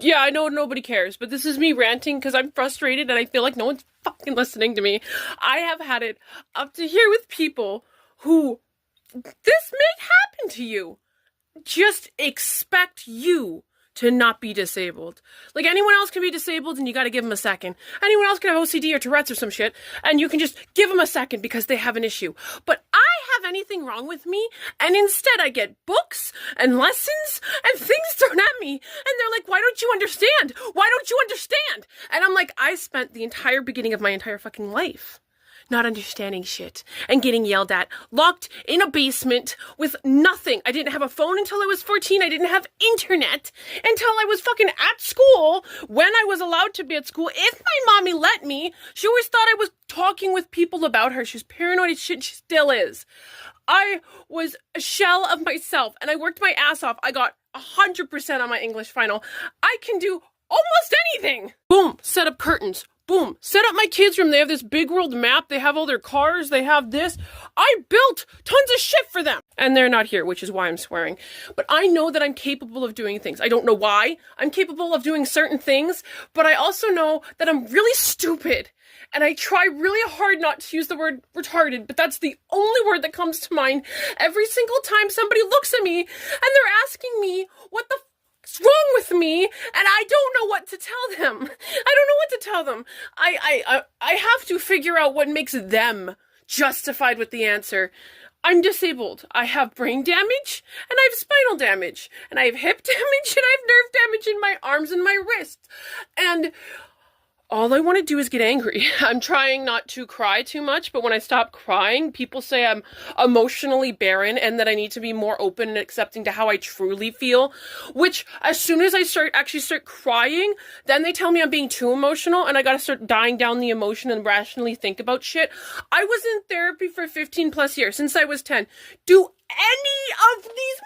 Yeah, I know nobody cares, but this is me ranting because I'm frustrated and I feel like no one's fucking listening to me. I have had it up to here with people who this may happen to you. Just expect you to not be disabled. Like anyone else can be disabled and you gotta give them a second. Anyone else can have OCD or Tourette's or some shit and you can just give them a second because they have an issue. But I have anything wrong with me and instead I get books and lessons and things thrown at me and they're like, why don't you understand? Why don't you understand? And I'm like, I spent the entire beginning of my entire fucking life not understanding shit and getting yelled at, locked in a basement with nothing. I didn't have a phone until I was 14. I didn't have internet until I was fucking at school when I was allowed to be at school. If my mommy let me, she always thought I was talking with people about her. She was paranoid as shit. She still is. I was a shell of myself and I worked my ass off. I got 100% on my English final. I can do almost anything. Boom, set up curtains. Boom, set up my kids' room. They have this big world map. They have all their cars. They have this. I built tons of shit for them. And they're not here, which is why I'm swearing. But I know that I'm capable of doing things. I don't know why I'm capable of doing certain things, but I also know that I'm really stupid. And I try really hard not to use the word retarded, but that's the only word that comes to mind every single time somebody looks at me and they're asking me what the what's wrong with me, and I don't know what to tell them. I don't know what to tell them. I have to figure out what makes them justified with the answer. I'm disabled. I have brain damage, and I have spinal damage, and I have hip damage, and I have nerve damage in my arms and my wrists. And all I want to do is get angry. I'm trying not to cry too much, but when I stop crying, people say I'm emotionally barren and that I need to be more open and accepting to how I truly feel, which as soon as I start crying, then they tell me I'm being too emotional and I gotta start dying down the emotion and rationally think about shit. I was in therapy for 15 plus years, since I was 10. Do any of these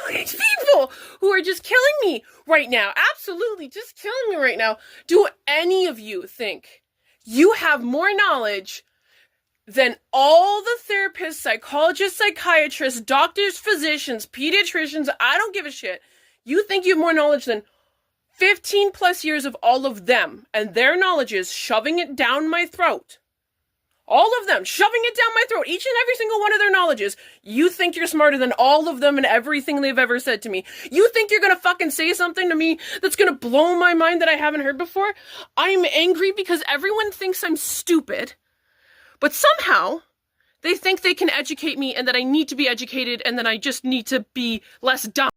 people who are just killing me right now, absolutely just killing me right now, do any of you think you have more knowledge than all the therapists, psychologists, psychiatrists, doctors, physicians, pediatricians? I don't give a shit. You think you have more knowledge than 15 plus years of all of them and their knowledges shoving it down my throat? All of them, shoving it down my throat, each and every single one of their knowledges. You think you're smarter than all of them and everything they've ever said to me. You think you're gonna fucking say something to me that's gonna blow my mind that I haven't heard before? I'm angry because everyone thinks I'm stupid, but somehow they think they can educate me and that I need to be educated and that I just need to be less dumb.